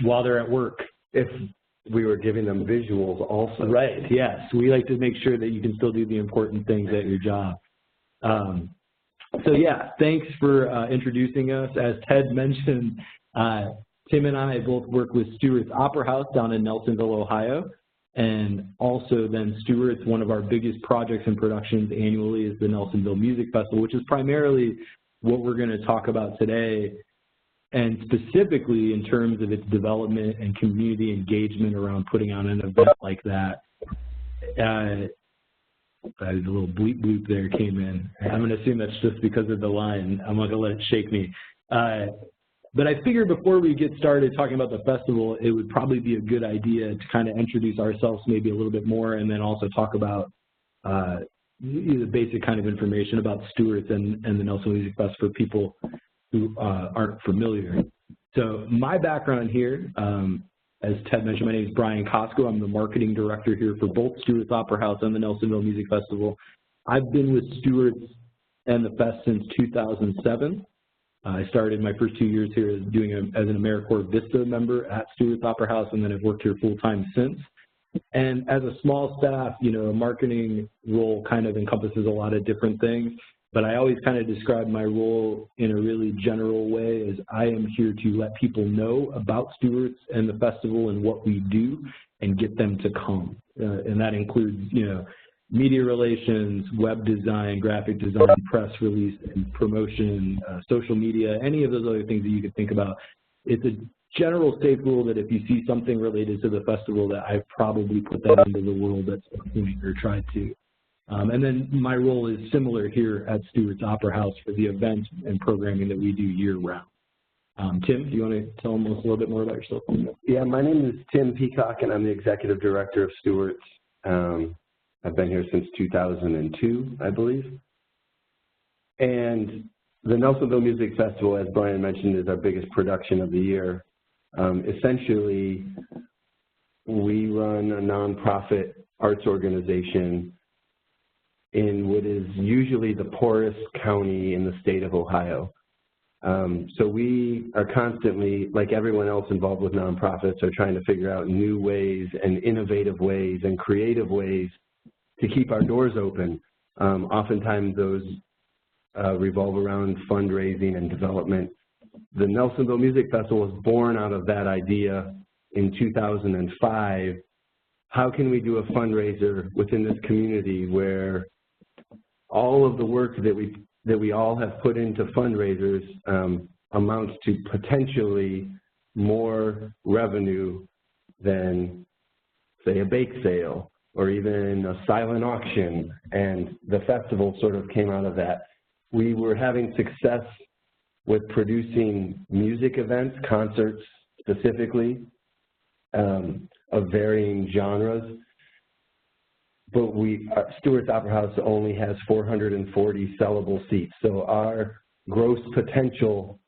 while they're at work. If we were giving them visuals also. Right, yes. We like to make sure that you can still do the important things at your job. So yeah, thanks for introducing us. As Ted mentioned, Tim and I both work with Stuart's Opera House down in Nelsonville, Ohio. And also then Stuart's, one of our biggest projects and productions annually is the Nelsonville Music Festival, which is primarily what we're going to talk about today. And specifically in terms of its development and community engagement around putting on an event like that. A little bleep bloop there came in. I'm going to assume that's just because of the line. I'm not going to let it shake me. But I figured before we get started talking about the festival, it would probably be a good idea to kind of introduce ourselves maybe a little bit more, and then also talk about the basic kind of information about Stuart's and the Nelsonville Music Festival for people who aren't familiar. So my background here, as Ted mentioned, my name is Brian Koscho. I'm the marketing director here for both Stuart's Opera House and the Nelsonville Music Festival. I've been with Stuart's and the fest since 2007. I started my first 2 years here as an AmeriCorps Vista member at Stuart's Opera House, and then I've worked here full-time since. And as a small staff, you know, a marketing role kind of encompasses a lot of different things, but I always kind of describe my role in a really general way as I am here to let people know about Stuart's and the festival and what we do and get them to come. And that includes, you know, media relations, web design, graphic design, press release and promotion, social media, any of those other things that you could think about. It's a general safe rule that if you see something related to the festival, that I've probably put that into the world at some point or tried to. And then my role is similar here at Stuart's Opera House for the events and programming that we do year-round. Tim, do you want to tell them a little bit more about yourself? Yeah, my name is Tim Peacock, and I'm the executive director of Stuart's. I've been here since 2002, I believe. And the Nelsonville Music Festival, as Brian mentioned, is our biggest production of the year. Essentially, we run a nonprofit arts organization in what is usually the poorest county in the state of Ohio. So we are constantly, like everyone else involved with nonprofits, are trying to figure out new ways and innovative ways and creative ways to keep our doors open. Oftentimes those revolve around fundraising and development. The Nelsonville Music Festival was born out of that idea in 2005. How can we do a fundraiser within this community where all of the work that we all have put into fundraisers amounts to potentially more revenue than, say, a bake sale or even a silent auction, and the festival sort of came out of that. We were having success with producing music events, concerts specifically, of varying genres, but Stuart's Opera House only has 440 sellable seats, so our gross potential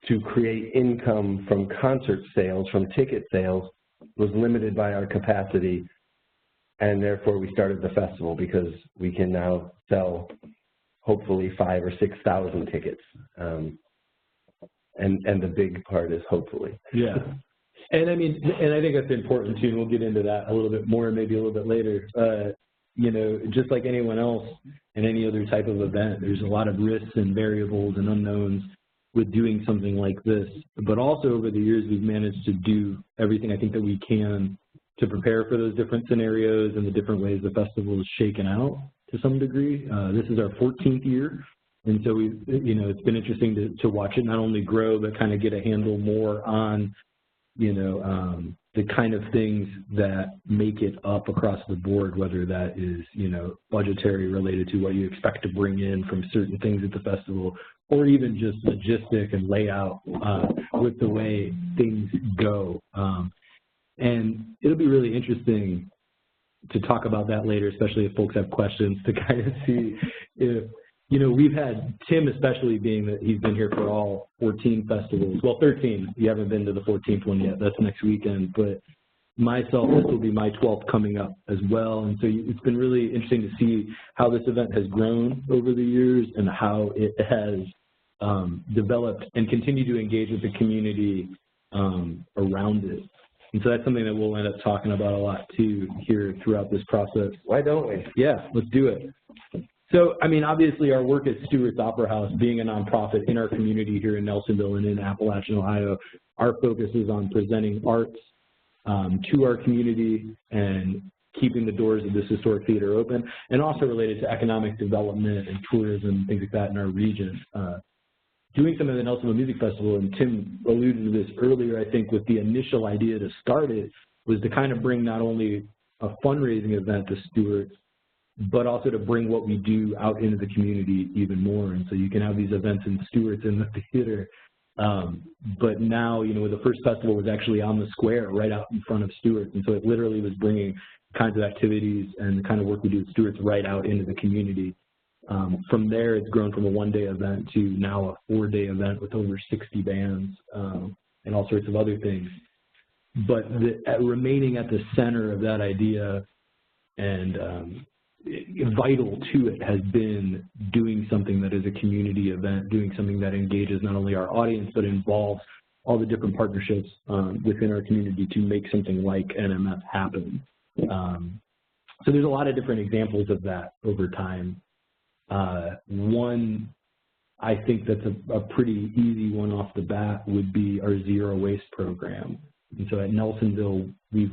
to create income from concert sales, from ticket sales, was limited by our capacity. And therefore, we started the festival because we can now sell hopefully 5,000 or 6,000 tickets. And the big part is hopefully. Yeah. And I mean, and I think that's important too, and we'll get into that a little bit more, maybe a little bit later. You know, just like anyone else in any other type of event, there's a lot of risks and variables and unknowns with doing something like this. But also over the years, we've managed to do everything I think that we can to prepare for those different scenarios and the different ways the festival is shaken out to some degree. This is our 14th year, and so it's been interesting to watch it not only grow, but kind of get a handle more on, the kind of things that make it up across the board, whether that is, budgetary related to what you expect to bring in from certain things at the festival, or even just logistic and layout with the way things go. And it'll be really interesting to talk about that later, especially if folks have questions, to kind of see if, we've had Tim, especially being that he's been here for all 14 festivals. Well, 13. You haven't been to the 14th one yet. That's next weekend. But myself, this will be my 12th coming up as well. And so it's been really interesting to see how this event has grown over the years and how it has developed and continued to engage with the community around it. And so that's something that we'll end up talking about a lot too here throughout this process. Why don't we? Yeah, let's do it. So, I mean, obviously our work at Stuart's Opera House, being a nonprofit in our community here in Nelsonville and in Appalachian, Ohio, our focus is on presenting arts to our community and keeping the doors of this historic theater open, and also related to economic development and tourism, things like that in our region. Doing some of the Nelsonville Music Festival, and Tim alluded to this earlier, I think, with the initial idea to start it, was to kind of bring not only a fundraising event to Stuart's, but also to bring what we do out into the community even more. And so you can have these events in Stuart's in the theater. But now, you know, the first festival was actually on the square right out in front of Stuart's. And so it literally was bringing kinds of activities and the kind of work we do at Stuart's right out into the community. From there, it's grown from a one-day event to now a four-day event with over 60 bands and all sorts of other things. But remaining at the center of that idea and vital to it has been doing something that is a community event, doing something that engages not only our audience, but involves all the different partnerships within our community to make something like NMF happen. So there's a lot of different examples of that over time. One, I think that's a pretty easy one off the bat would be our zero waste program. And so at Nelsonville, we've,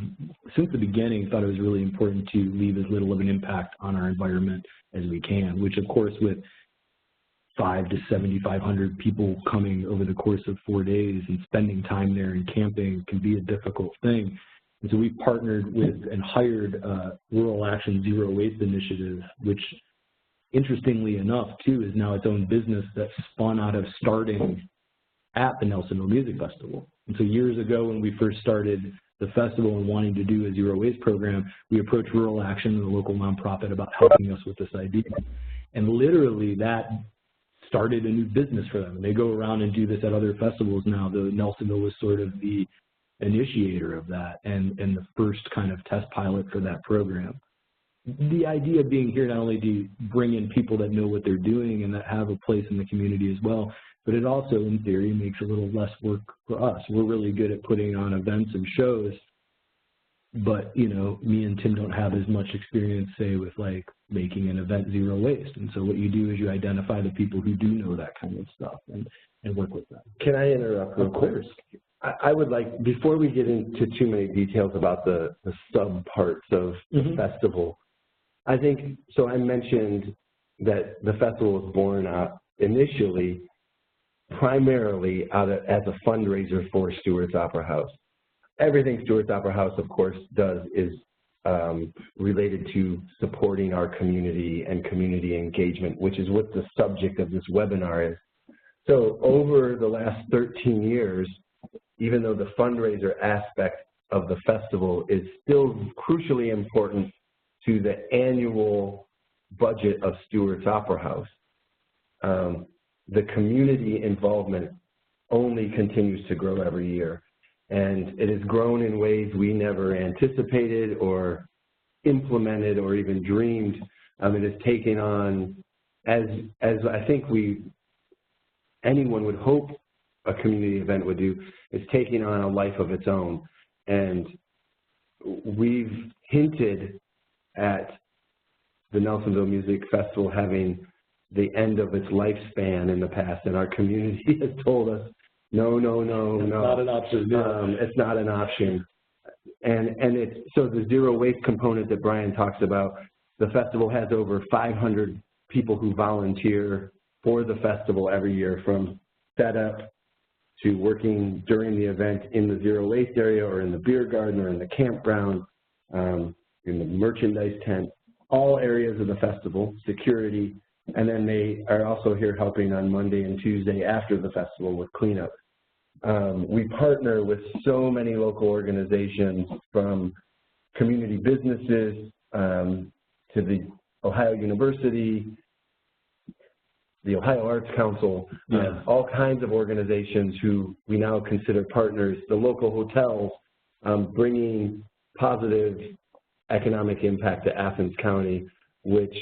since the beginning, thought it was really important to leave as little of an impact on our environment as we can, which of course with 500 to 7,500 people coming over the course of 4 days and spending time there and camping can be a difficult thing. And so we've partnered with and hired Rural Action Zero Waste Initiative, which interestingly enough, too, is now its own business that spun out of starting at the Nelsonville Music Festival. And so years ago when we first started the festival and wanting to do a zero waste program, we approached Rural Action, the local nonprofit, about helping us with this idea. And literally that started a new business for them. And they go around and do this at other festivals now. The Nelsonville was sort of the initiator of that and the first kind of test pilot for that program. The idea being here not only to bring in people that know what they're doing and that have a place in the community as well, but it also, in theory, makes a little less work for us. We're really good at putting on events and shows, but, you know, me and Tim don't have as much experience, say, with, like, making an event zero waste. And so what you do is you identify the people who do know that kind of stuff and work with them. Can I interrupt? Of course. I would like, before we get into too many details about the sub-parts of the festival, I think, so I mentioned that the festival was born out initially primarily as a fundraiser for Stuart's Opera House. Everything Stuart's Opera House, of course, does is related to supporting our community and community engagement, which is what the subject of this webinar is. So over the last 13 years, even though the fundraiser aspect of the festival is still crucially important to the annual budget of Stuart's Opera House, the community involvement only continues to grow every year. And it has grown in ways we never anticipated or implemented or even dreamed. It has taken on, as I think anyone would hope a community event would do, it's taking on a life of its own. And we've hinted at the Nelsonville Music Festival having the end of its lifespan in the past, and our community has told us, no. It's not an option. It's not an option. And so the zero waste component that Brian talks about, the festival has over 500 people who volunteer for the festival every year, from setup to working during the event in the zero waste area or in the beer garden or in the campground, in the merchandise tent, all areas of the festival, security, and then they are also here helping on Monday and Tuesday after the festival with cleanup. We partner with so many local organizations, from community businesses to the Ohio University, the Ohio Arts Council, all kinds of organizations who we now consider partners, the local hotels, bringing positive economic impact to Athens County, which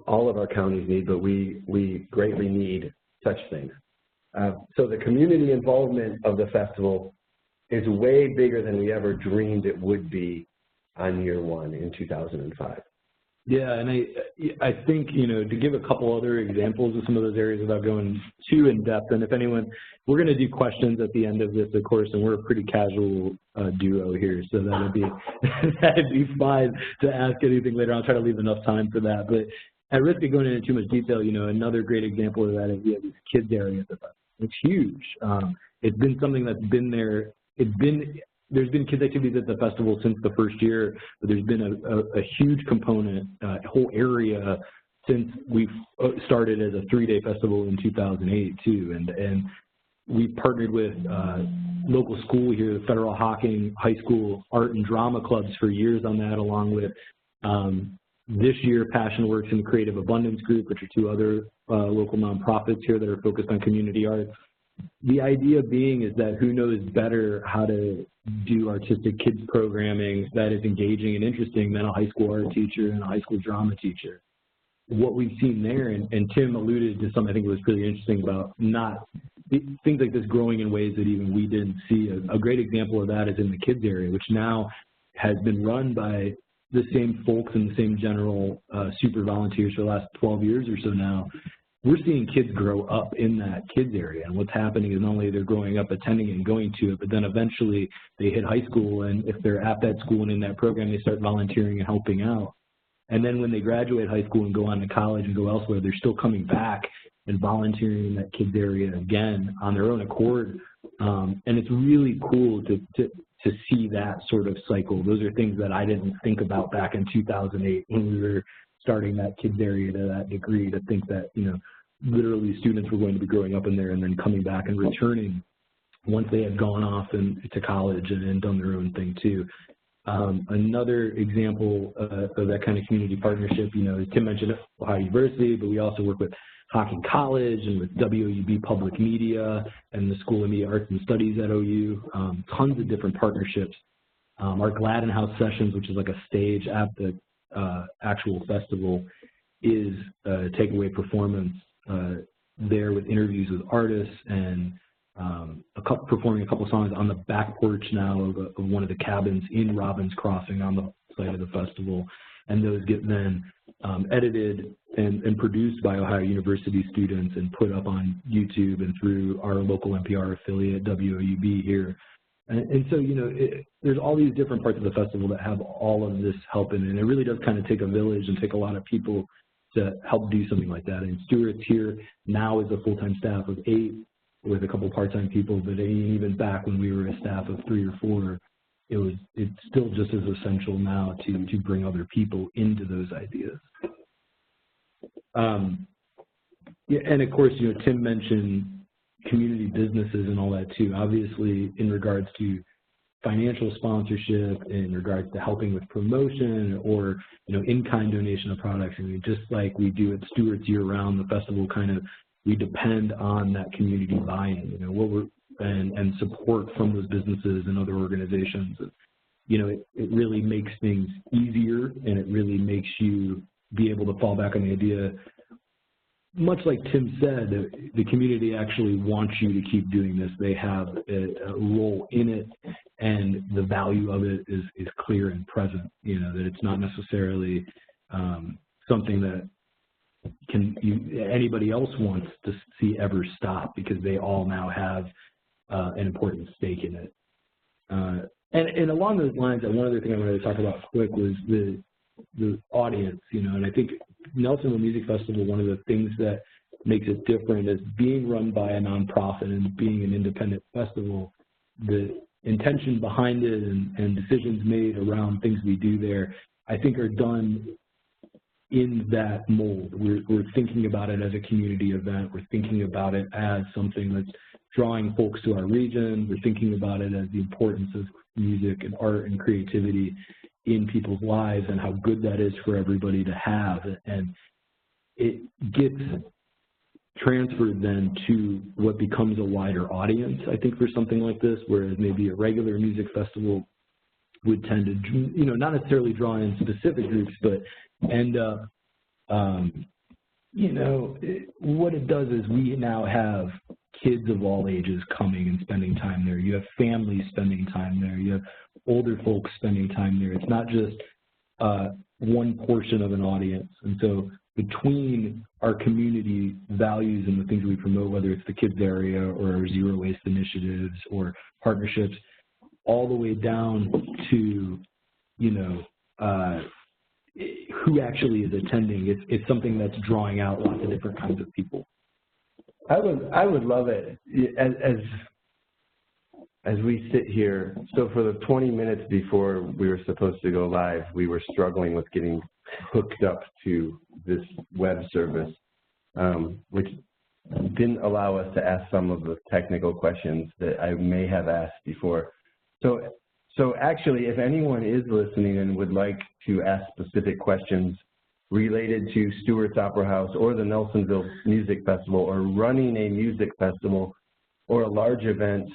all of our counties need, but we greatly need such things. So the community involvement of the festival is way bigger than we ever dreamed it would be on year one in 2005. Yeah, and I think, you know, to give a couple other examples of some of those areas without going too in depth, and if anyone, we're going to do questions at the end of this, of course, and we're a pretty casual duo here, so that'd be fine to ask anything later. I'll try to leave enough time for that. But at risk of going into too much detail, you know, another great example of that is we have these kids area at the festival. It's huge. It's been something that's been there. There's been kids activities at the festival since the first year, but there's been a huge component, a whole area since we started as a 3-day festival in 2008 too. And we partnered with local school here, the Federal Hocking High School Art and Drama Clubs for years on that, along with this year Passion Works and Creative Abundance Group, which are 2 other local nonprofits here that are focused on community arts. The idea being is that who knows better how to do artistic kids programming that is engaging and interesting than a high school art teacher and a high school drama teacher. What we've seen there, and Tim alluded to something I think was really interesting about things like this growing in ways that even we didn't see. A great example of that is in the kids area, which now has been run by the same folks and the same general super volunteers for the last 12 years or so now. We're seeing kids grow up in that kids area, and what's happening is not only they're growing up attending and going to it, but then eventually they hit high school, and if they're at that school and in that program, they start volunteering and helping out. And then when they graduate high school and go on to college and go elsewhere, they're still coming back and volunteering in that kids area again on their own accord. And it's really cool to see that sort of cycle. Those are things that I didn't think about back in 2008 when we were starting that kids area to that degree, to think that, you know, literally students were going to be growing up in there and then coming back and returning once they had gone off to college and done their own thing too. Another example of that kind of community partnership, you know, as Tim mentioned, Ohio University, but we also work with Hocking College and with WOUB Public Media and the School of Media Arts and Studies at OU, tons of different partnerships. Our Gladden House Sessions, which is like a stage at the actual festival, is a takeaway performance there with interviews with artists and performing a couple songs on the back porch now of one of the cabins in Robbins Crossing on the site of the festival. And those get then edited and produced by Ohio University students and put up on YouTube and through our local NPR affiliate, WOUB here. And so, you know, there's all these different parts of the festival that have all of this help in it. And it really does kind of take a village and take a lot of people to help do something like that. And Stuart's here now as a full-time staff of 8 with a couple part-time people, but even back when we were a staff of 3 or 4, it's still just as essential now to bring other people into those ideas. Yeah, and of course, you know, Tim mentioned community businesses and all that too. Obviously, in regards to financial sponsorship, in regards to helping with promotion or, you know, in-kind donation of products. I mean, just like we do at Stuart's year-round, the festival kind of, we depend on that community buy-in, you know, and support from those businesses and other organizations. You know, it really makes things easier, and it really makes you be able to fall back on the idea, much like Tim said, the community actually wants you to keep doing this. They have a role in it, and the value of it is clear and present, you know, that it's not necessarily something that anybody else wants to see ever stop, because they all now have an important stake in it. And along those lines, one other thing I wanted to talk about quick was the audience, you know, and I think Nelsonville Music Festival, one of the things that makes it different is being run by a nonprofit and being an independent festival. The intention behind it and decisions made around things we do there, I think, are done in that mold. We're thinking about it as a community event. We're thinking about it as something that's drawing folks to our region. We're thinking about it as the importance of music and art and creativity in people's lives and how good that is for everybody to have. And it gets transferred then to what becomes a wider audience, I think, for something like this, whereas maybe a regular music festival would tend to, you know, not necessarily draw in specific groups, but end up, you know, what it does is we now have kids of all ages coming and spending time there. You have families spending time there. You have older folks spending time there. It's not just one portion of an audience. And so between our community values and the things we promote, whether it's the kids area or our zero waste initiatives or partnerships, all the way down to, you know, who actually is attending, it's something that's drawing out lots of different kinds of people. I would love it as we sit here. So for the 20 minutes before we were supposed to go live, we were struggling with getting hooked up to this web service, which didn't allow us to ask some of the technical questions that I may have asked before. So actually, if anyone is listening and would like to ask specific questions related to Stuart's Opera House or the Nelsonville Music Festival or running a music festival or a large event,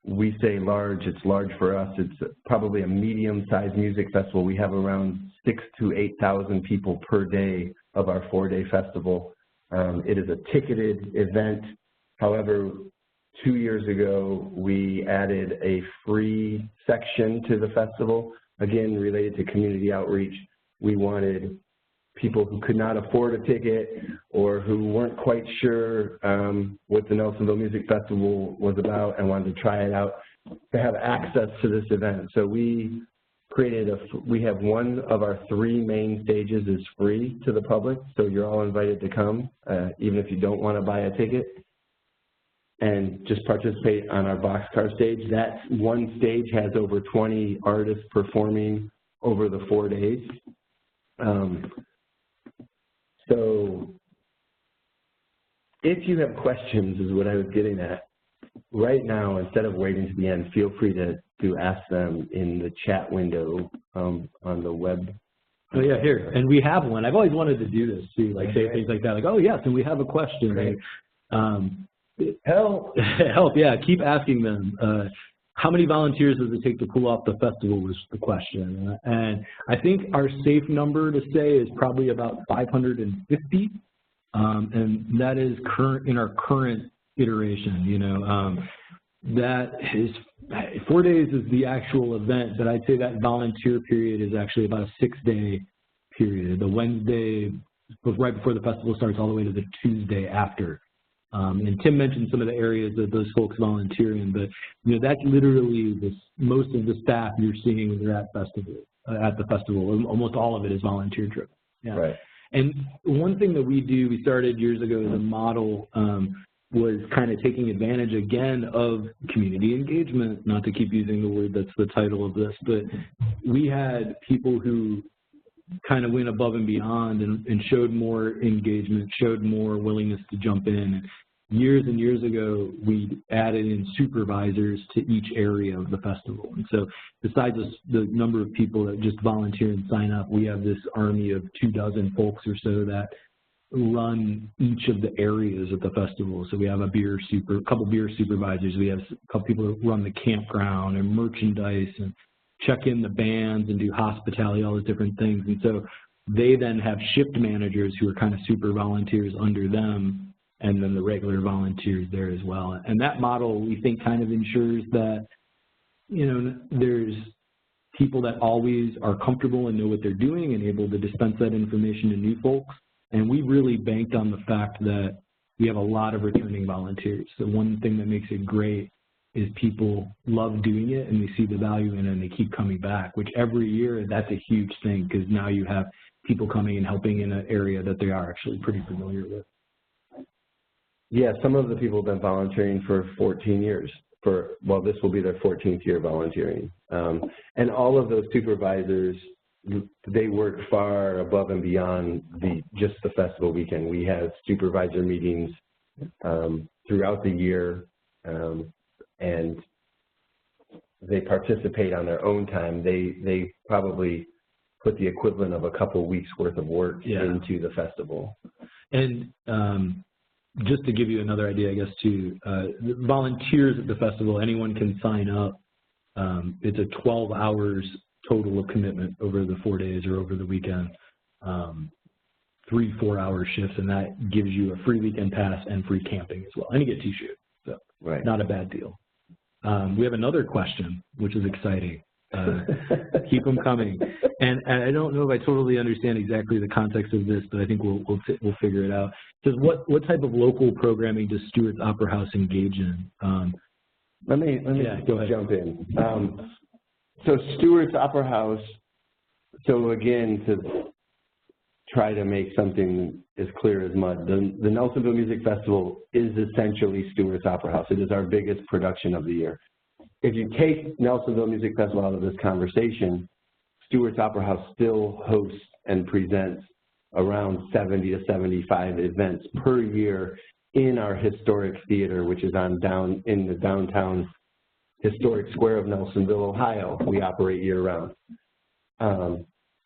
we say large, it's large for us. It's probably a medium-sized music festival. We have around 6,000 to 8,000 people per day of our 4-day festival. It is a ticketed event. However, 2 years ago, we added a free section to the festival, again, related to community outreach. We wanted people who could not afford a ticket or who weren't quite sure what the Nelsonville Music Festival was about and wanted to try it out to have access to this event. So we created we have one of our 3 main stages is free to the public, so you're all invited to come, even if you don't want to buy a ticket, and just participate on our boxcar stage. That one stage has over 20 artists performing over the 4 days. So if you have questions, is what I was getting at, right now, instead of waiting to the end, feel free to ask them in the chat window on the web. Oh, yeah, here. And we have one. I've always wanted to do this, too, like say things like that, like, oh, yes, and we have a question. Right. Help, yeah, keep asking them. How many volunteers does it take to pull off the festival was the question. And I think our safe number to say is probably about 550. And that is in our current iteration, you know. That is, 4 days is the actual event, but I'd say that volunteer period is actually about a 6-day period. The Wednesday right before the festival starts all the way to the Tuesday after. And Tim mentioned some of the areas that those folks volunteer in, but you know that's literally most of the staff you're seeing when you're at the festival. Almost all of it is volunteer driven. Yeah. Right. And one thing that we started years ago as a model was kind of taking advantage again of community engagement. Not to keep using the word that's the title of this, but we had people who kind of went above and beyond and showed more engagement, showed more willingness to jump in. Years and years ago, we added in supervisors to each area of the festival. And so besides the number of people that just volunteer and sign up, we have this army of 24 folks or so that run each of the areas of the festival. So we have a couple beer supervisors. We have a couple people that run the campground and merchandise and check in the bands and do hospitality, all those different things. And so they then have shift managers who are kind of super volunteers under them, and then the regular volunteers there as well. And that model, we think, kind of ensures that, you know, there's people that always are comfortable and know what they're doing and able to dispense that information to new folks. And we really banked on the fact that we have a lot of returning volunteers. So one thing that makes it great is people love doing it and they see the value in it and they keep coming back, which every year that's a huge thing because now you have people coming and helping in an area that they are actually pretty familiar with. Yeah, some of the people have been volunteering for 14 years. Well, this will be their 14th year volunteering. And all of those supervisors, they work far above and beyond just the festival weekend. We have supervisor meetings throughout the year, and they participate on their own time. They probably put the equivalent of a couple weeks worth of work into the festival. And just to give you another idea, I guess, too, volunteers at the festival, anyone can sign up. It's a 12 hours total of commitment over the 4 days or over the weekend. 3-4 hour shifts, and that gives you a free weekend pass and free camping as well. And you get 2 shoots, so not a bad deal. We have another question, which is exciting. Keep them coming. And I don't know if I totally understand exactly the context of this, but I think we'll figure it out. It says, what type of local programming does Stuart's Opera House engage in? Let me go ahead. jump in. So Stuart's Opera House, so again, to try to make something as clear as mud, the Nelsonville Music Festival is essentially Stuart's Opera House. It is our biggest production of the year. If you take Nelsonville Music Festival out of this conversation, Stuart's Opera House still hosts and presents around 70 to 75 events per year in our historic theater, which is in the downtown historic square of Nelsonville, Ohio. We operate year-round.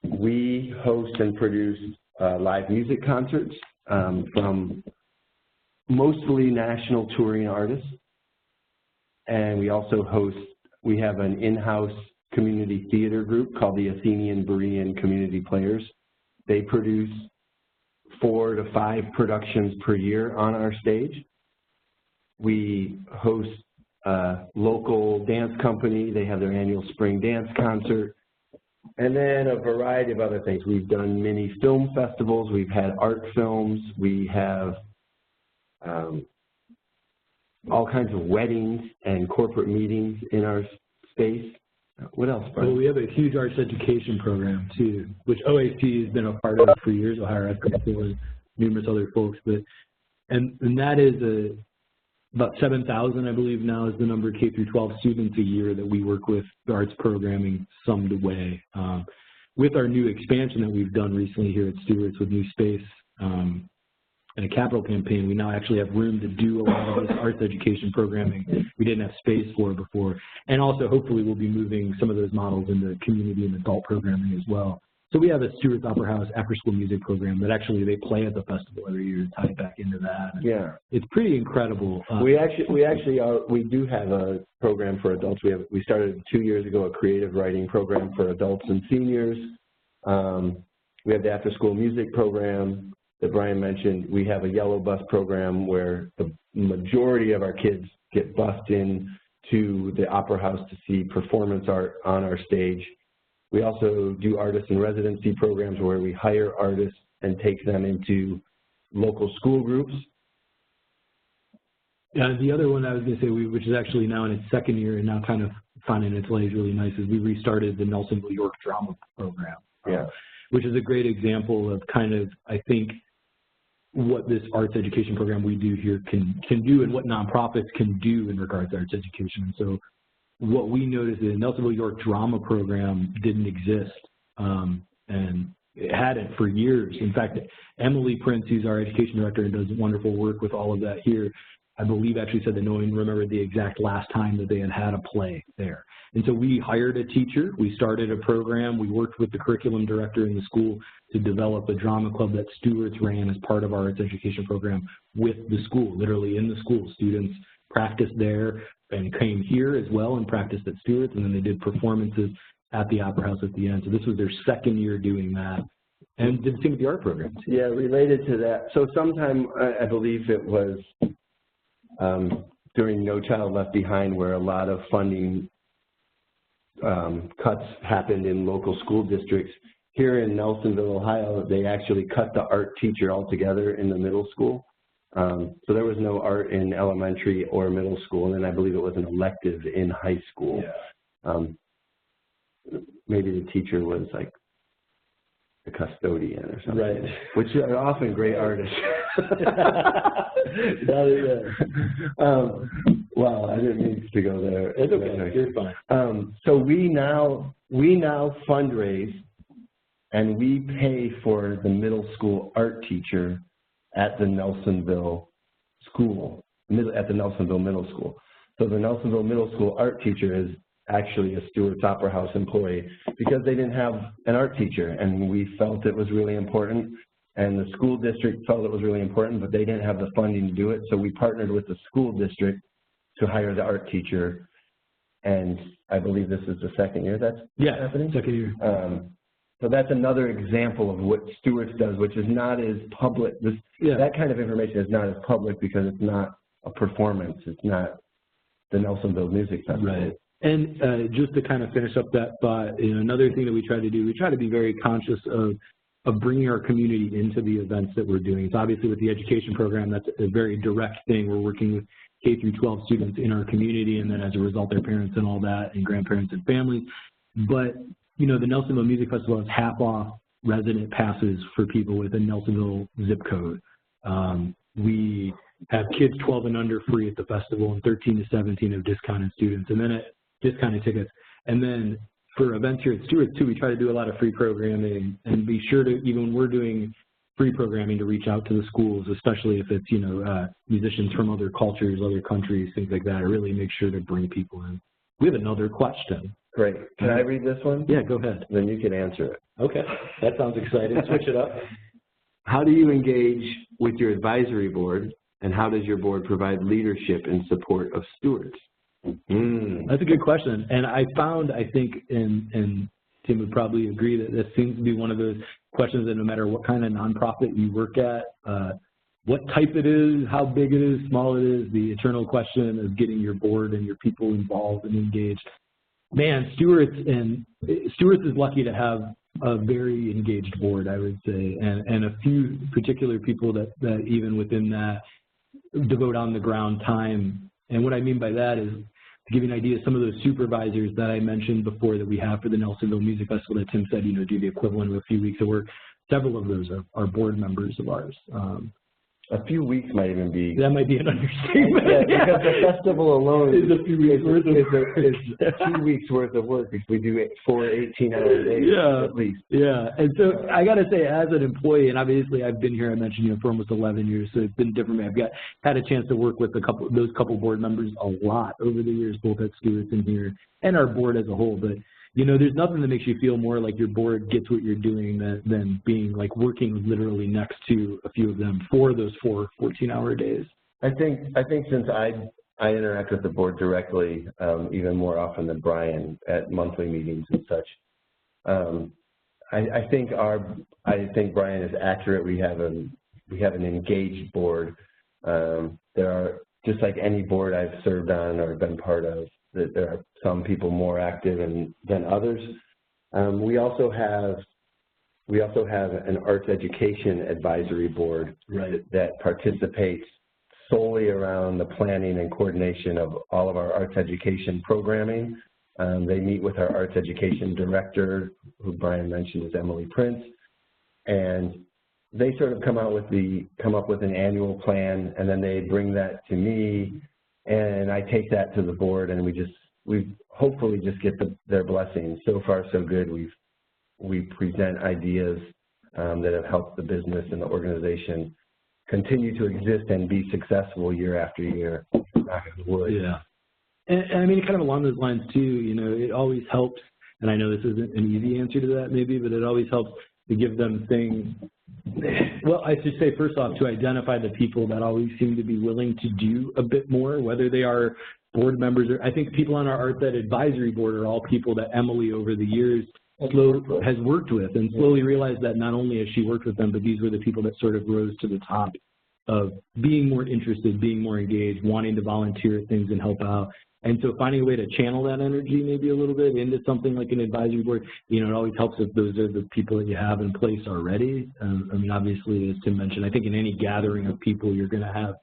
We host and produce live music concerts from mostly national touring artists. And we also we have an in-house community theater group called the Athenian Berean Community Players. They produce 4 to 5 productions per year on our stage. We host a local dance company. They have their annual spring dance concert. And then a variety of other things. We've done mini film festivals. We've had art films. We have all kinds of weddings and corporate meetings in our space. What else, Brian? Well, we have a huge arts education program, too, which OAC has been a part of for years, Ohio Arts Council and numerous other folks. And that is about 7,000, I believe now, is the number of K-12 students a year that we work with the arts programming some way. With our new expansion that we've done recently here at Stuart's with new space and a capital campaign, we now actually have room to do a lot of this arts education programming we didn't have space for before. And also, hopefully, we'll be moving some of those models into community and adult programming as well. So we have a Stuart's Opera House after-school music program that actually they play at the festival every year to tie back into that. Yeah, it's pretty incredible. We do have a program for adults. We started 2 years ago a creative writing program for adults and seniors. We have the after-school music program that Brian mentioned. We have a yellow bus program where the majority of our kids get bused in to the Opera House to see performance art on our stage. We also do artist in residency programs where we hire artists and take them into local school groups. Yeah, the other one I was going to say, which is actually now in its second year and now kind of finding its legs really nice, is we restarted the Nelsonville-York drama program, which is a great example of kind of, I think, what this arts education program we do here can do and what nonprofits can do in regards to arts education. And so what we noticed is the Nelsonville-York drama program didn't exist, and it hadn't for years. In fact, Emily Prince, who's our education director and does wonderful work with all of that here, I believe actually said that no one remembered the exact last time that they had a play there. And so we hired a teacher, we started a program, we worked with the curriculum director in the school to develop a drama club that Stuart's ran as part of our arts education program with the school, literally in the school. Students practiced there and came here as well and practiced at Stuart's, and then they did performances at the Opera House at the end. So this was their second year doing that, and did the same with the art program too. Yeah, related to that. So sometime, I believe it was during No Child Left Behind, where a lot of funding cuts happened in local school districts. Here in Nelsonville, Ohio, they actually cut the art teacher altogether in the middle school. So there was no art in elementary or middle school, and I believe it was an elective in high school. Yeah. Maybe the teacher was like the custodian or something, right? Which are often great artists. Well, I didn't mean to go there. It's okay. You're fine. So we now fundraise, and we pay for the middle school art teacher at the Nelsonville school, at the Nelsonville Middle School. So the Nelsonville Middle School art teacher is actually a Stuart's Opera House employee because they didn't have an art teacher, and we felt it was really important, and the school district felt it was really important, but they didn't have the funding to do it, so we partnered with the school district to hire the art teacher, and I believe this is the second year that's happening. Second year. So that's another example of what Stuart does, which is not as public. That kind of information is not as public because it's not a performance. It's not the Nelsonville Music Festival. Right. And just to kind of finish up that thought, another thing that we try to do, we try to be very conscious of bringing our community into the events that we're doing. So obviously with the education program, that's a very direct thing. We're working with K through 12 students in our community, and then as a result, their parents and all that, and grandparents and families. But, the Nelsonville Music Festival has half-off resident passes for people with a Nelsonville zip code. We have kids 12 and under free at the festival, and 13 to 17 have discounted students, and then at discounted tickets. And then for events here at Stuart, too, we try to do a lot of free programming and be sure to, even when we're doing free programming, to reach out to the schools, especially if it's, musicians from other cultures, other countries, things like that. I really make sure to bring people in. We have another question. Great. Can I read this one? Yeah, go ahead. Then you can answer it. Okay. That sounds exciting. Switch it up. How do you engage with your advisory board, and how does your board provide leadership in support of Stuarts? That's a good question. And I found, I think, and Tim would probably agree, that this seems to be one of those questions that no matter what kind of nonprofit you work at, what type it is, how big it is, small it is, the eternal question of getting your board and your people involved and engaged. Man, Stuart's is lucky to have a very engaged board, I would say, and a few particular people that even within that devote on the ground time. And what I mean by that is, to give you an idea, some of those supervisors that I mentioned before that we have for the Nelsonville Music Festival that Tim said, do the equivalent of a few weeks of work, several of those are board members of ours. A few weeks might even be. That might be an understatement. Yeah, because the festival alone is a few weeks worth of work. It's 2 weeks worth of work if we do 4 18-hour days at least. Yeah, and so I got to say, as an employee, and obviously I've been here, I mentioned, for almost 11 years, so it's been different. I've had a chance to work with those couple board members a lot over the years, both at Stuart and here, and our board as a whole. But there's nothing that makes you feel more like your board gets what you're doing than being like working literally next to a few of them for those 4 14-hour days. I think since I interact with the board directly even more often than Brian at monthly meetings and such, I think Brian is accurate. We have an engaged board. There are, just like any board I've served on or been part of, that there are some people more active than others. We also have an arts education advisory board that participates solely around the planning and coordination of all of our arts education programming. They meet with our arts education director, who Brian mentioned is Emily Prince, and they sort of come up with an annual plan, and then they bring that to me, and I take that to the board, and we hopefully just get their blessings. So far, so good. We present ideas that have helped the business and the organization continue to exist and be successful year after year. Yeah. And I mean, kind of along those lines too, it always helps, and I know this isn't an easy answer to that maybe, but it always helps to give them things. Well, I should say, first off, to identify the people that always seem to be willing to do a bit more, whether they are board members or, I think people on our Arts Ed advisory board are all people that Emily over the years has worked with, and slowly realized that not only has she worked with them, but these were the people that sort of rose to the top of being more interested, being more engaged, wanting to volunteer at things and help out. And so finding a way to channel that energy maybe a little bit into something like an advisory board, it always helps if those are the people that you have in place already. I mean, obviously, as Tim mentioned, I think in any gathering of people, you're going to have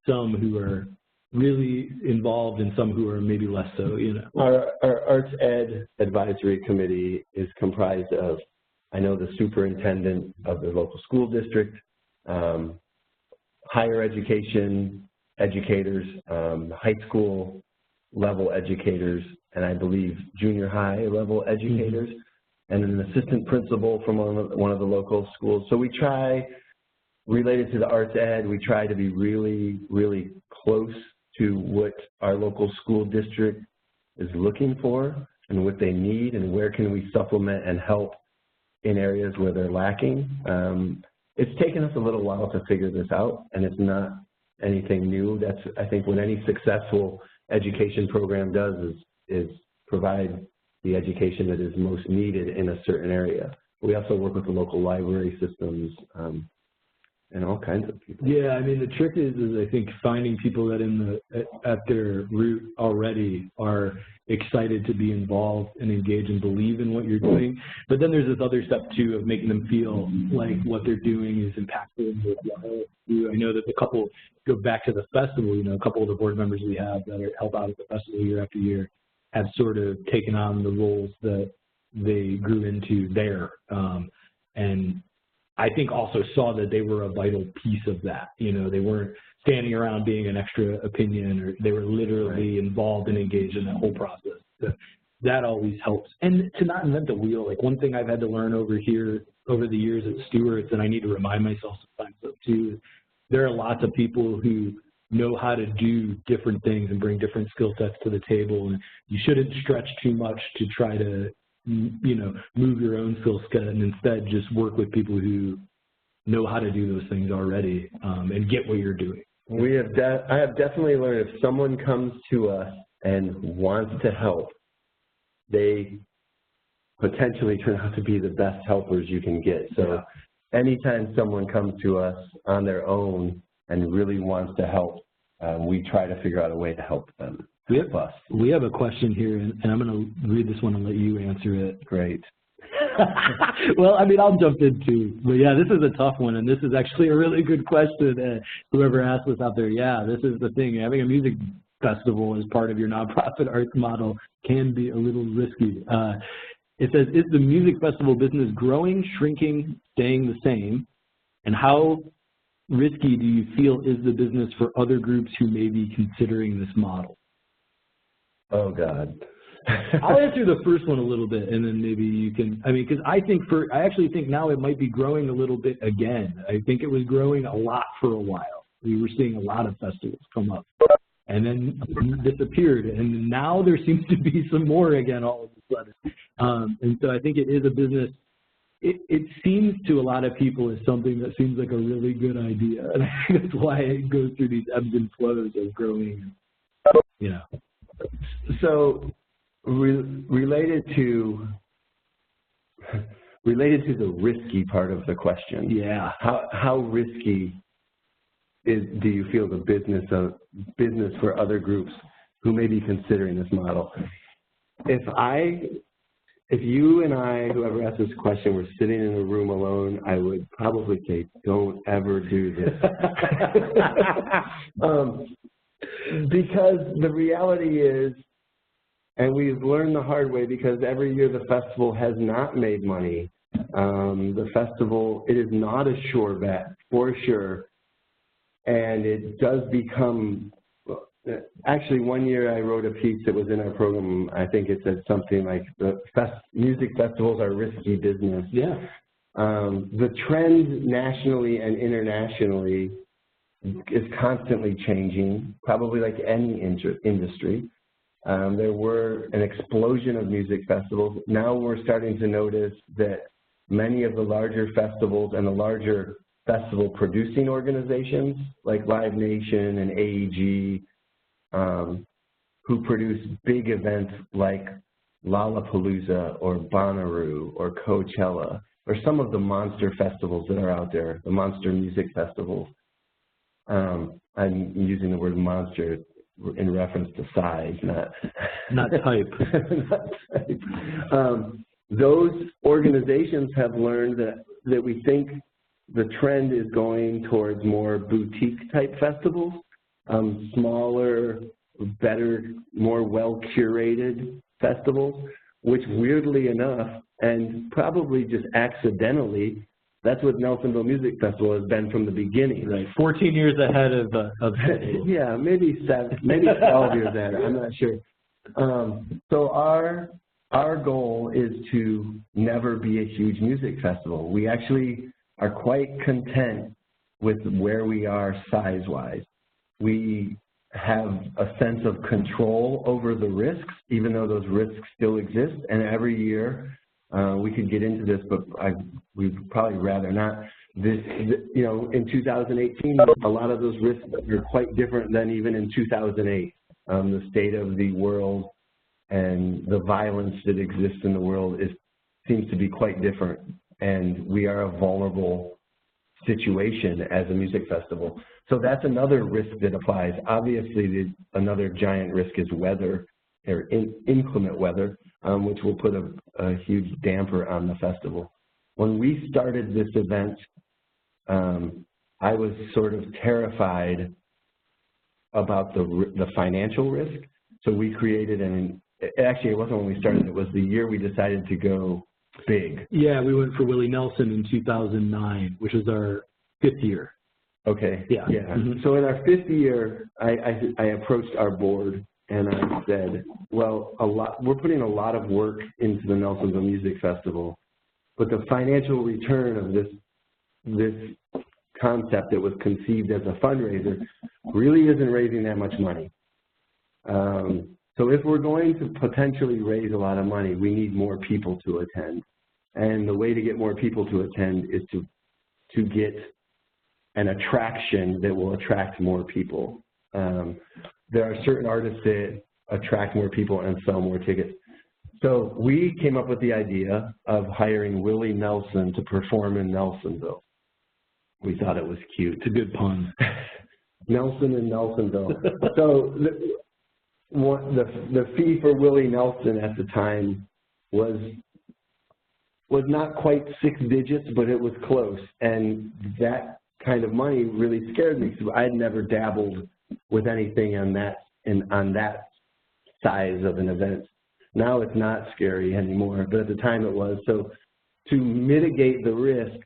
some who are really involved and some who are maybe less so, Our Arts Ed Advisory Committee is comprised of, I know, the superintendent of the local school district, higher education educators, high school level educators, and I believe junior high level educators, and an assistant principal from one of the local schools. So we try, related to the Arts Ed, we try to be really, really close to what our local school district is looking for and what they need, and where can we supplement and help in areas where they're lacking. It's taken us a little while to figure this out, and it's not anything new. That's, I think, what any successful education program does is provide the education that is most needed in a certain area. We also work with the local library systems and all kinds of people. Yeah, I mean, the trick is I think finding people that at their root already are excited to be involved and engage and believe in what you're doing. But then there's this other step too of making them feel like what they're doing is impactful and worthwhile. I know that go back to the festival, a couple of the board members we have that help out at the festival year after year have sort of taken on the roles that they grew into there. And I think also saw that they were a vital piece of that. They weren't standing around being an extra opinion, or they were literally involved and engaged in that whole process. So that always helps. And to not invent the wheel, like one thing I've had to learn over the years at Stuart, and I need to remind myself sometimes of too, there are lots of people who know how to do different things and bring different skill sets to the table, and you shouldn't stretch too much to try to move your own skill set, and instead just work with people who know how to do those things already and get what you're doing. I have definitely learned if someone comes to us and wants to help, they potentially turn out to be the best helpers you can get. So anytime someone comes to us on their own and really wants to help, we try to figure out a way to help them. We have a question here, and I'm going to read this one and let you answer it. Great. Well, I mean, I'll jump in too. But yeah, this is a tough one, and this is actually a really good question. Whoever asked this out there, this is the thing. Having a music festival as part of your nonprofit arts model can be a little risky. It says, is the music festival business growing, shrinking, staying the same? And how risky do you feel is the business for other groups who may be considering this model? Oh, God. I'll answer the first one a little bit, and then maybe you can, because I actually think now it might be growing a little bit again. I think it was growing a lot for a while. We were seeing a lot of festivals come up and then disappeared, and now there seems to be some more again all of a sudden. And so I think it is a business. It seems to a lot of people as something that seems like a really good idea, and I think that's why it goes through these ebbs and flows of growing, So related to the risky part of the question. Yeah. How risky do you feel the business for other groups who may be considering this model? If you and I, whoever asked this question, were sitting in a room alone, I would probably say, don't ever do this. Because the reality is, and we've learned the hard way, because every year the festival has not made money. The festival, it is not a sure bet, for sure. And it does become, actually one year I wrote a piece that was in our program, I think it said something like, music festivals are risky business. Yeah. The trend nationally and internationally is constantly changing, probably like any industry. There were an explosion of music festivals. Now we're starting to notice that many of the larger festivals and the larger festival producing organizations like Live Nation and AEG, who produce big events like Lollapalooza or Bonnaroo or Coachella, or some of the monster festivals that are out there, the monster music festivals. I'm using the word monster in reference to size, not type. Not type. Those organizations have learned that we think the trend is going towards more boutique type festivals, smaller, better, more well curated festivals, which weirdly enough, and probably just accidentally, that's what Nelsonville Music Festival has been from the beginning. Right, 14 years ahead of yeah, maybe 12 years ahead. I'm not sure. So our goal is to never be a huge music festival. We actually are quite content with where we are size-wise. We have a sense of control over the risks, even though those risks still exist, and every year. We could get into this, but we'd probably rather not. In 2018, a lot of those risks are quite different than even in 2008. The state of the world and the violence that exists in the world seems to be quite different and we are a vulnerable situation as a music festival. So that's another risk that applies. Obviously, another giant risk is weather, or inclement weather, which will put a huge damper on the festival. When we started this event, I was sort of terrified about the financial risk. So we created actually it wasn't when we started, it was the year we decided to go big. Yeah, we went for Willie Nelson in 2009, which was our 5th year. Okay. Yeah. Mm-hmm. So in our 5th year, I approached our board and I said, well, we're putting a lot of work into the Nelsonville Music Festival, but the financial return of this concept that was conceived as a fundraiser really isn't raising that much money. So if we're going to potentially raise a lot of money, we need more people to attend. And the way to get more people to attend is to get an attraction that will attract more people. There are certain artists that attract more people and sell more tickets. So we came up with the idea of hiring Willie Nelson to perform in Nelsonville. We thought it was cute. It's a good pun. Nelson and Nelsonville. So the fee for Willie Nelson at the time was not quite 6 digits, but it was close. And that kind of money really scared me because I had never dabbled with anything on that size of an event. Now it's not scary anymore, but at the time it was. So to mitigate the risk,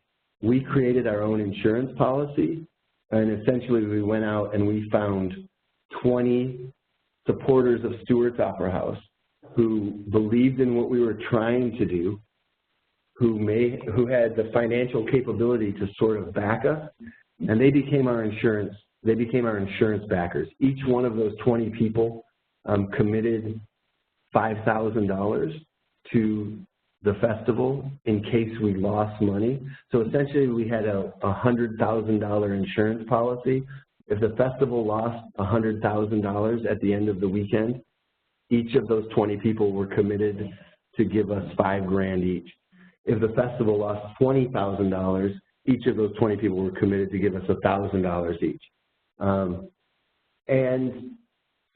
we created our own insurance policy, and essentially we went out and we found 20 supporters of Stuart's Opera House who believed in what we were trying to do, who had the financial capability to sort of back us, and they became our insurance backers. Each one of those 20 people committed $5,000 to the festival in case we lost money. So essentially we had a $100,000 insurance policy. If the festival lost $100,000 at the end of the weekend, each of those 20 people were committed to give us $5,000 each. If the festival lost $20,000, each of those 20 people were committed to give us $1,000 each. And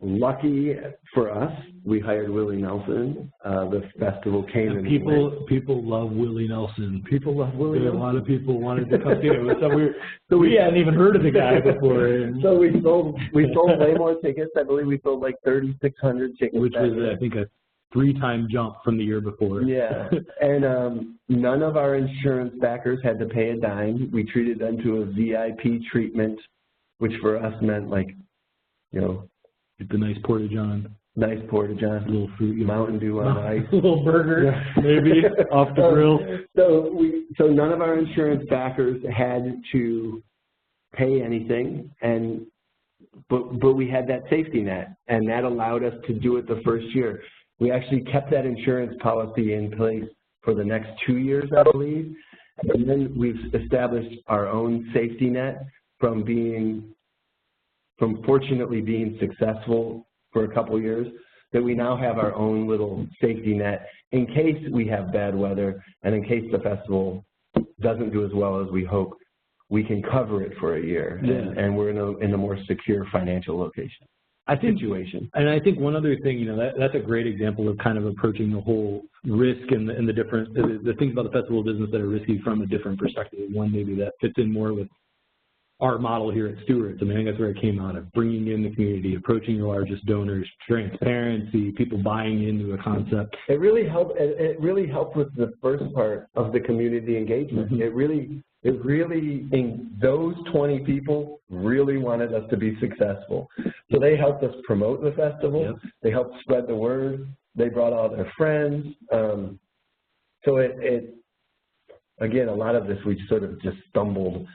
lucky for us, we hired Willie Nelson. The festival came and people love Willie Nelson. People love Willie Nelson. A lot of people wanted to come see it. So we hadn't even heard of the guy before. So we sold way more tickets. I believe we sold like 3,600 tickets. Which was, I think, a 3-time jump from the year before. Yeah. And none of our insurance backers had to pay a dime. We treated them to a VIP treatment, which for us meant like, Get the nice porta-john. Nice porta-john. A little fruit. Mountain Dew on ice. A little burger, maybe, off the grill. So none of our insurance backers had to pay anything, but we had that safety net, and that allowed us to do it the first year. We actually kept that insurance policy in place for the next 2 years, I believe, and then we've established our own safety net from fortunately being successful for a couple years, that we now have our own little safety net in case we have bad weather and in case the festival doesn't do as well as we hope. We can cover it for a year, and we're in a more secure financial situation. And I think one other thing, that's a great example of kind of approaching the whole risk and the different the things about the festival business that are risky from a different perspective. One maybe that fits in more with our model here at Stuart. I mean, I think that's where it came out of, bringing in the community, approaching your largest donors, transparency, people buying into a concept. It really helped. It really helped with the first part of the community engagement. Mm-hmm. It really, those 20 people really wanted us to be successful. So they helped us promote the festival. Yep. They helped spread the word. They brought all their friends. So again, a lot of this we sort of just stumbled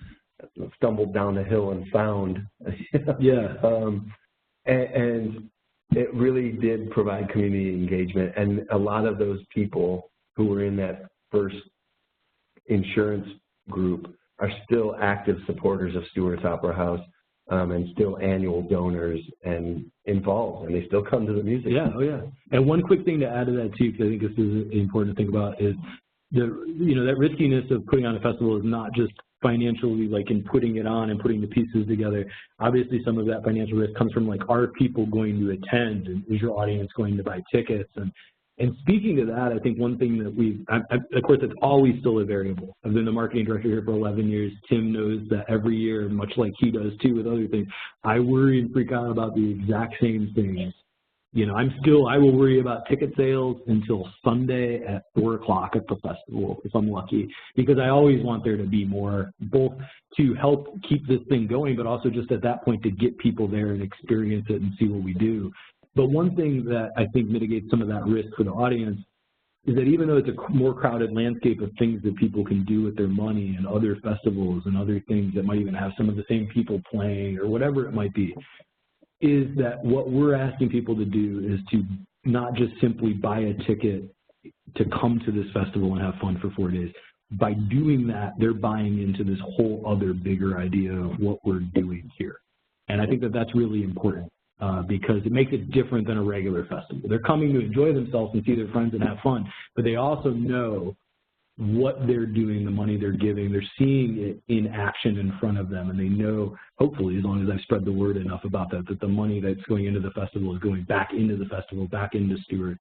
down the hill and found. Yeah. And it really did provide community engagement. And a lot of those people who were in that first insurance group are still active supporters of Stuart's Opera House, and still annual donors and involved, and they still come to the music. Yeah, oh yeah. And one quick thing to add to that too, because I think this is important to think about, is that riskiness of putting on a festival is not just financially, like in putting it on and putting the pieces together. Obviously, some of that financial risk comes from like, are people going to attend, and is your audience going to buy tickets? And speaking to that, I think one thing that of course, it's always still a variable. I've been the marketing director here for 11 years. Tim knows that every year, much like he does too with other things, I worry and freak out about the exact same things. I will worry about ticket sales until Sunday at 4 o'clock at the festival, if I'm lucky, because I always want there to be more, both to help keep this thing going, but also just at that point to get people there and experience it and see what we do. But one thing that I think mitigates some of that risk for the audience is that even though it's a more crowded landscape of things that people can do with their money and other festivals and other things that might even have some of the same people playing or whatever it might be, is that what we're asking people to do is to not just simply buy a ticket to come to this festival and have fun for 4 days. By doing that, they're buying into this whole other bigger idea of what we're doing here. And I think that that's really important because it makes it different than a regular festival. They're coming to enjoy themselves and see their friends and have fun, but they also know what they're doing, the money they're giving, they're seeing it in action in front of them, and they know, hopefully, as long as I've spread the word enough about that, that the money that's going into the festival is going back into the festival, back into Stuart,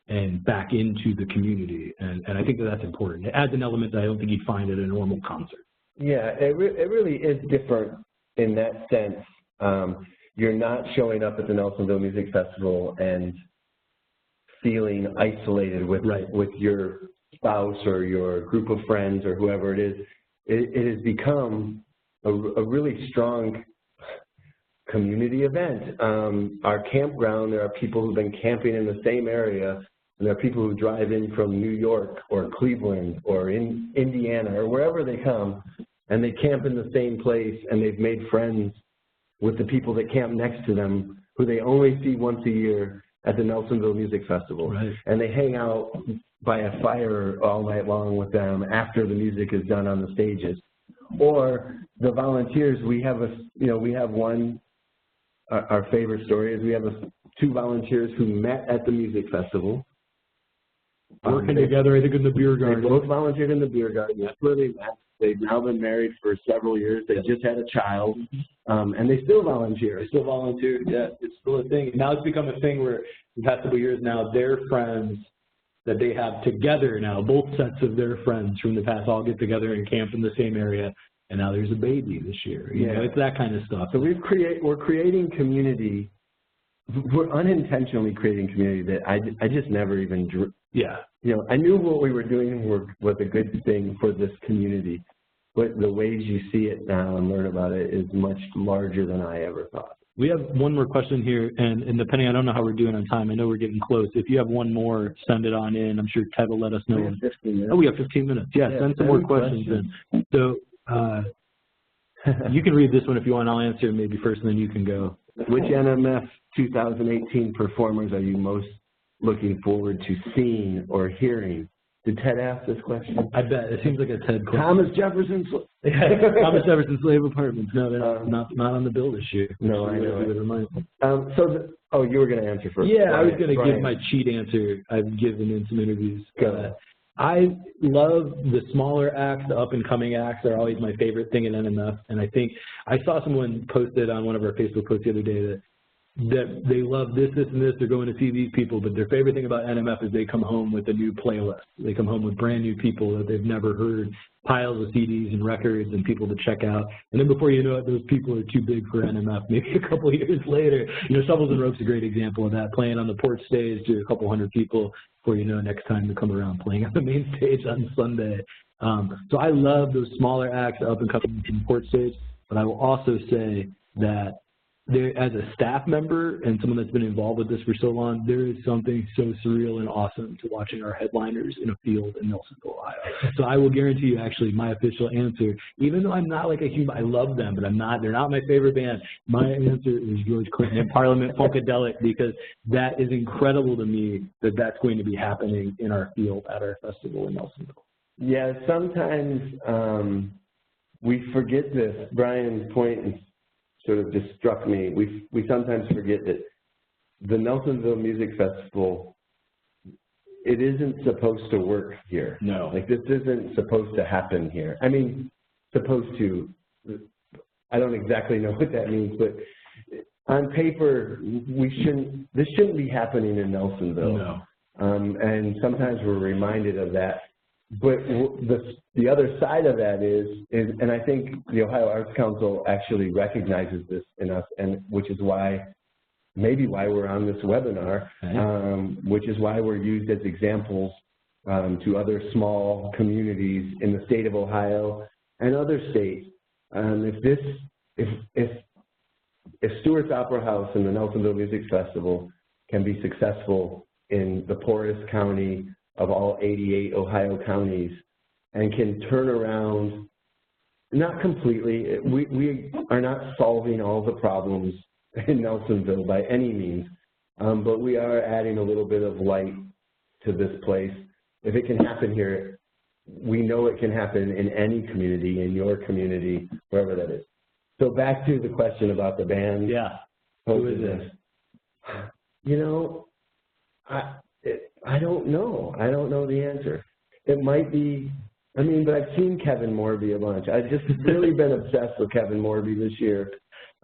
and back into the community. And I think that that's important. It adds an element that I don't think you'd find at a normal concert. Yeah, it really is different in that sense. You're not showing up at the Nelsonville Music Festival and feeling isolated with your spouse or your group of friends or whoever it is. It has become a really strong community event. Our campground, there are people who've been camping in the same area, and there are people who drive in from New York or Cleveland or in Indiana or wherever they come, and they camp in the same place, and they've made friends with the people that camp next to them, who they only see once a year at the Nelsonville Music Festival. Right. And they hang out by a fire all night long with them after the music is done on the stages. Or the volunteers, we have one, our favorite story is we have two volunteers who met at the music festival. Working together, I think, in the beer garden. They both volunteered in the beer garden. That's where they met. They've now been married for several years. They just had a child, and they still volunteer. It's still a thing. Now it's become a thing where the past couple of years now, their friends that they have together now, both sets of their friends from the past all get together and camp in the same area, and now there's a baby this year. You know, it's that kind of stuff. So we're creating community. We're unintentionally creating community that I just never even drew. Yeah. You know, I knew what we were doing was a good thing for this community, but the ways you see it now and learn about it is much larger than I ever thought. We have one more question here, and depending, I don't know how we're doing on time. I know we're getting close. If you have one more, send it on in. I'm sure Ted will let us know. We have 15 minutes. Oh, we have 15 minutes. Yeah, send some more questions in. So you can read this one if you want. I'll answer maybe first, and then you can go. Which NMF 2018 performers are you most looking forward to seeing or hearing? Did Ted ask this question? I bet. It seems like a Ted question. Thomas Jefferson Slave Apartments. No, they're not on the bill this year. No, I know. You were going to answer first. Yeah, I was going to give my cheat answer I've given in some interviews. I love the smaller acts, the up-and-coming acts are always my favorite thing in NMF. And I think I saw someone posted on one of our Facebook posts the other day that they love this, and this. They're going to see these people, but their favorite thing about NMF is they come home with a new playlist. They come home with brand new people that they've never heard, piles of CDs and records and people to check out. And then before you know it, those people are too big for NMF. Maybe a couple of years later, Shovels and Ropes is a great example of that, playing on the porch stage to a couple hundred people before you know next time to come around playing on the main stage on Sunday. So I love those smaller acts up and coming to the porch stage, but I will also say that there, as a staff member and someone that's been involved with this for so long, there is something so surreal and awesome to watching our headliners in a field in Nelsonville, Ohio. So I will guarantee you, actually, my official answer, even though I'm not like a human, I love them, but they're not my favorite band. My answer is George Clinton and Parliament Funkadelic, because that is incredible to me that that's going to be happening in our field at our festival in Nelsonville. Yeah, sometimes we forget this. Brian's point sort of just struck me. We sometimes forget that the Nelsonville Music Festival it isn't supposed to work here. No. Like, this isn't supposed to happen here. I mean, supposed to, I don't exactly know what that means, but on paper, this shouldn't be happening in Nelsonville. No. And sometimes we're reminded of that. But the other side of that is, and I think the Ohio Arts Council actually recognizes this in us, and which is maybe why we're on this webinar, which is why we're used as examples to other small communities in the state of Ohio and other states. If Stuart's Opera House and the Nelsonville Music Festival can be successful in the poorest county of all 88 Ohio counties and can turn around, not completely, we are not solving all the problems in Nelsonville by any means, but we are adding a little bit of light to this place. If it can happen here, we know it can happen in any community, in your community, wherever that is. So back to the question about the band. Yeah. Who is this? You know, I don't know. I don't know the answer. It might be, I mean, but I've seen Kevin Morby a bunch. I've just really been obsessed with Kevin Morby this year.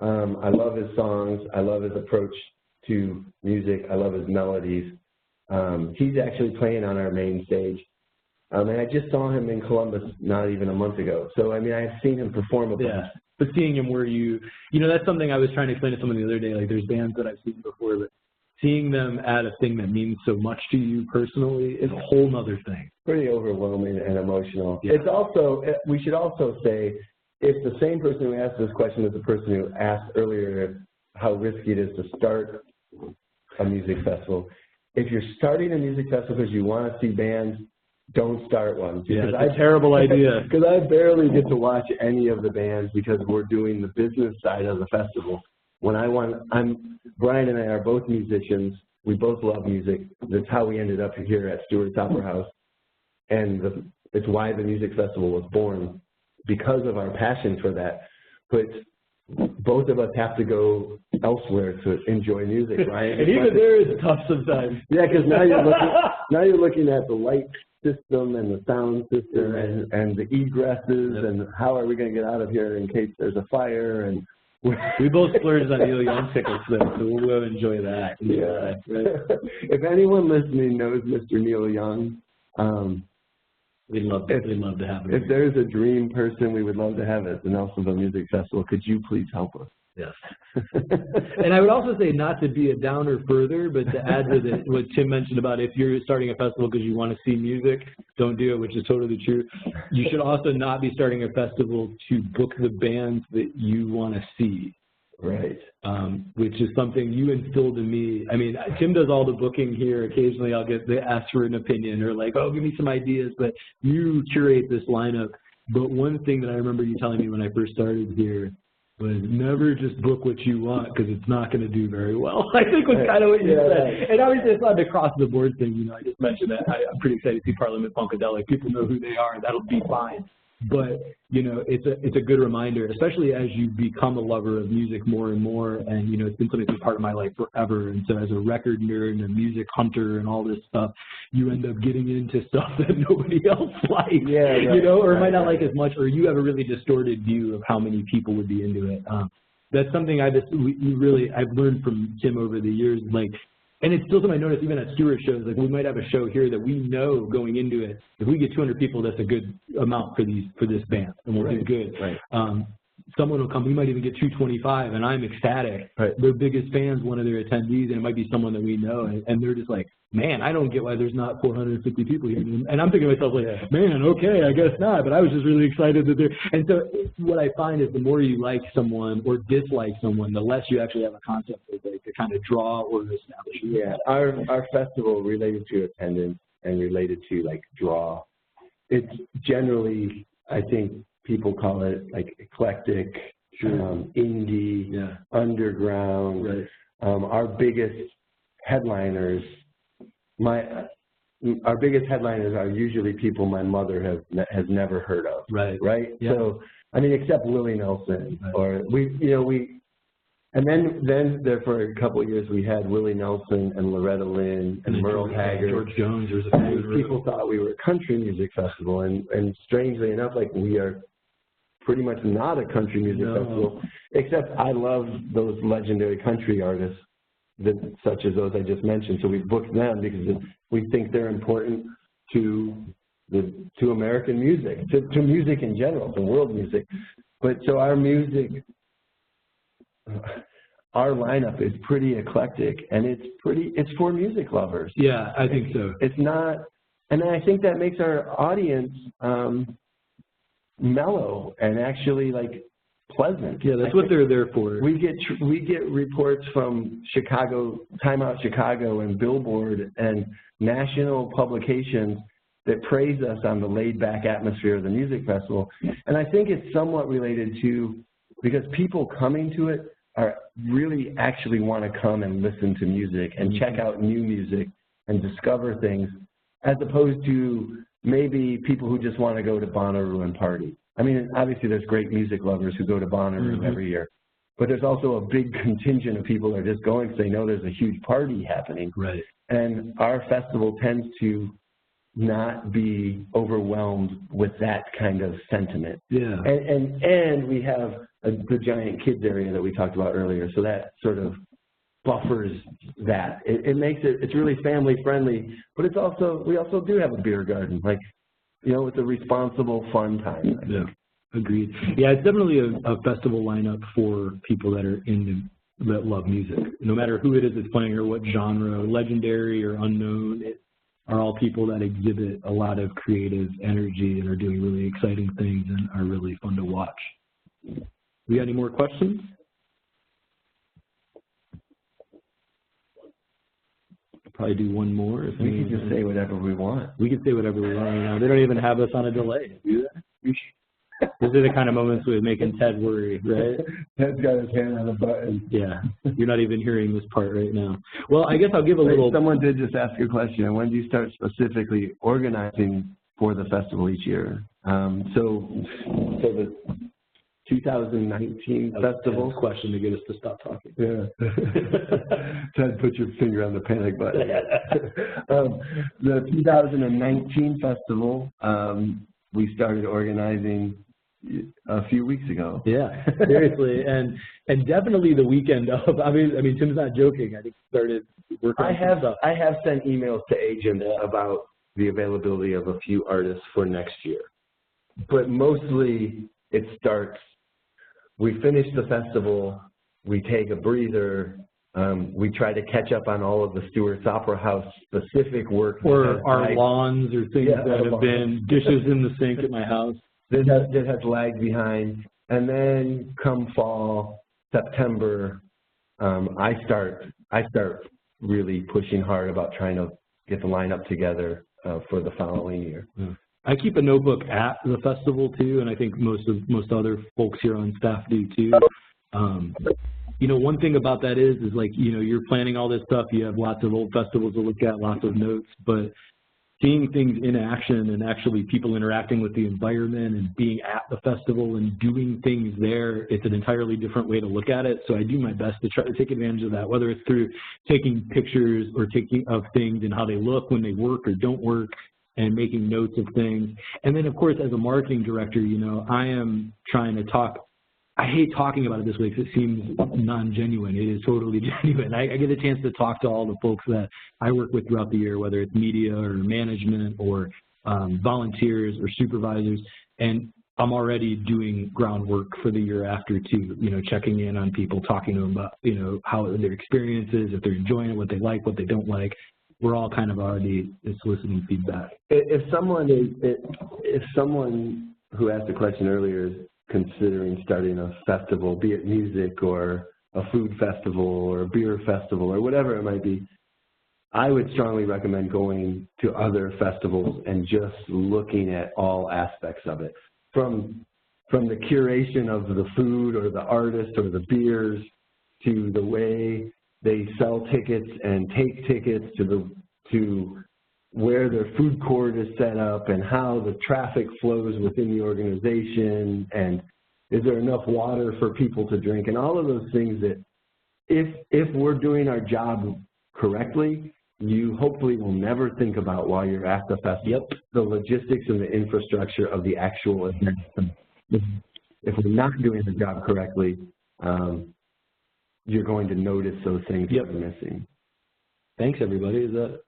I love his songs. I love his approach to music. I love his melodies. He's actually playing on our main stage. And I just saw him in Columbus not even a month ago. So, I mean, I've seen him perform a bunch. Yeah. But seeing him where you know, that's something I was trying to explain to someone the other day. Like, there's bands that I've seen before, but seeing them at a thing that means so much to you personally is a whole nother thing. Pretty overwhelming and emotional. Yeah. It's also, we should also say, if the same person who asked this question is the person who asked earlier how risky it is to start a music festival, if you're starting a music festival because you want to see bands, don't start one. Yeah, it's a terrible idea. Because I barely get to watch any of the bands because we're doing the business side of the festival. Brian and I are both musicians. We both love music. That's how we ended up here at Stuart's Opera House. And it's why the music festival was born, because of our passion for that. But both of us have to go elsewhere to enjoy music, right? And even there is tough sometimes. Yeah, because now you're looking at the light system and the sound system and the egresses and how are we going to get out of here in case there's a fire. And we both splurged on Neil Young tickets, though, so we'll enjoy that. Yeah. If anyone listening knows Mr. Neil Young, we'd love to have him. If there's a dream person we would love to have at the Nelsonville Music Festival, could you please help us? Yes. And I would also say, not to be a downer further, but to add to what Tim mentioned about if you're starting a festival because you want to see music, don't do it, which is totally true. You should also not be starting a festival to book the bands that you want to see. Right. Which is something you instilled in me. I mean, Tim does all the booking here. Occasionally I'll get asked for an opinion or like, oh, give me some ideas, but you curate this lineup. But one thing that I remember you telling me when I first started here was never just book what you want because it's not going to do very well. I think was kind of what you said. Right. And obviously it's not the cross-the-board thing. You know, I just mentioned that. I'm pretty excited to see Parliament Funkadelic. People know who they are. That'll be fine. But, you know, it's a good reminder, especially as you become a lover of music more and more. And, you know, it's been something that's been part of my life forever. And so as a record nerd and a music hunter and all this stuff, you end up getting into stuff that nobody else likes, you know, or might not like as much, or you have a really distorted view of how many people would be into it. That's something I've learned from Tim over the years, like, and it's still something I notice even at Stuart shows, like we might have a show here that we know going into it, if we get 200 people, that's a good amount for this band, and we'll do good. Right. Someone will come, we might even get 225, and I'm ecstatic. Right. Their biggest fans, one of their attendees, and it might be someone that we know, and they're just like, man, I don't get why there's not 450 people here. And I'm thinking to myself, like, man, okay, I guess not, but I was just really excited that they're, and so what I find is the more you like someone or dislike someone, the less you actually have a concept of like to kind of draw or establish. Yeah, our festival related to attendance and related to like draw, it's generally, I think people call it like eclectic, indie, underground. Right. Our biggest headliners are usually people my mother has never heard of. Right. Right. Yeah. So I mean, except Willie Nelson, or And then there for a couple of years we had Willie Nelson and Loretta Lynn and Merle Haggard. George Jones. There's a few. People thought we were a country music festival, and strangely enough, like, we are pretty much not a country music festival, except I love those legendary country artists, such as those I just mentioned. So we booked them because we think they're important to American music, to music in general, to world music. But so our lineup is pretty eclectic, and it's for music lovers. Yeah, I think so. It's not, and I think that makes our audience mellow and actually, like, pleasant. Yeah, that's what they're there for. We get reports from Chicago, Time Out Chicago, and Billboard and national publications that praise us on the laid-back atmosphere of the music festival. And I think it's somewhat related to, because people coming to it are really actually want to come and listen to music and check out new music and discover things, as opposed to maybe people who just want to go to Bonnaroo and party. I mean, obviously there's great music lovers who go to Bonnaroo every year, but there's also a big contingent of people that are just going because they know there's a huge party happening. Right. And our festival tends to not be overwhelmed with that kind of sentiment. Yeah. And we have the giant kids area that we talked about earlier, so that sort of buffers that. It makes it's really family friendly, but it's also, we also do have a beer garden, like, you know, it's a responsible, fun time. Yeah, agreed. Yeah, it's definitely a festival lineup for people that are that love music. No matter who it is that's playing or what genre, legendary or unknown, it are all people that exhibit a lot of creative energy and are doing really exciting things and are really fun to watch. We got any more questions? Probably do one more. We can just say whatever we want. We can say whatever we want right now. They don't even have us on a delay. Do that? Those are the kind of moments with making Ted worry, right? Ted's got his hand on the button. Yeah, you're not even hearing this part right now. Well, I guess I'll give a little... Someone did just ask a question. When do you start specifically organizing for the festival each year? So the 2019 festival. Ted's question to get us to stop talking. Yeah. Ted, put your finger on the panic button. The 2019 festival, we started organizing a few weeks ago. Yeah, seriously, and definitely the weekend of. I mean, Tim's not joking. I think he started working on some stuff. I have sent emails to agents about the availability of a few artists for next year, but mostly it starts. We finish the festival, we take a breather, we try to catch up on all of the Stuart's Opera House specific work. Or our lawns or things that have been dishes in the sink at my house. That has lagged behind. And then come fall, September, I start really pushing hard about trying to get the lineup together for the following year. Yeah. I keep a notebook at the festival too, and I think most other folks here on staff do too. You know, one thing about that is like, you know, you're planning all this stuff, you have lots of old festivals to look at, lots of notes, but seeing things in action and actually people interacting with the environment and being at the festival and doing things there, it's an entirely different way to look at it. So I do my best to try to take advantage of that, whether it's through taking pictures or taking of things and how they look when they work or don't work, and making notes of things. And then, of course, as a marketing director, you know, I am trying to talk. I hate talking about it this way because it seems non-genuine. It is totally genuine. I get a chance to talk to all the folks that I work with throughout the year, whether it's media or management or volunteers or supervisors, and I'm already doing groundwork for the year after too, you know, checking in on people, talking to them about, you know, how their experience is, if they're enjoying it, what they like, what they don't like. We're all kind of already soliciting feedback. If someone who asked the question earlier is considering starting a festival, be it music or a food festival or a beer festival or whatever it might be, I would strongly recommend going to other festivals and just looking at all aspects of it, from the curation of the food or the artist or the beers to the way they sell tickets and take tickets, to where their food court is set up and how the traffic flows within the organization, and is there enough water for people to drink, and all of those things that if we're doing our job correctly, you hopefully will never think about while you're at the festival the logistics and the infrastructure of the actual event. If we're not doing the job correctly, you're going to notice those things that are missing. Thanks, everybody. Is that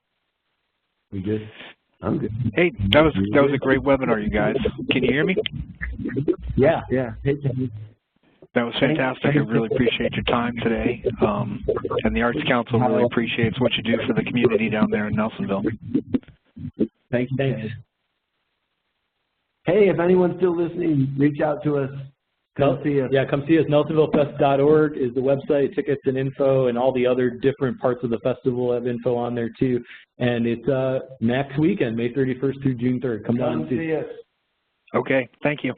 we good? I'm good. Hey, that was a great webinar, you guys. Can you hear me? Yeah. Hey, Teddy. That was fantastic. I really appreciate your time today. And the Arts Council really appreciates what you do for the community down there in Nelsonville. Thank you. Thanks. Hey, if anyone's still listening, reach out to us. Come see us. Yeah, come see us. Nelsonvillefest.org is the website, tickets and info, and all the other different parts of the festival have info on there too. And it's next weekend, May 31st through June 3rd. Come down and see us. Okay, thank you.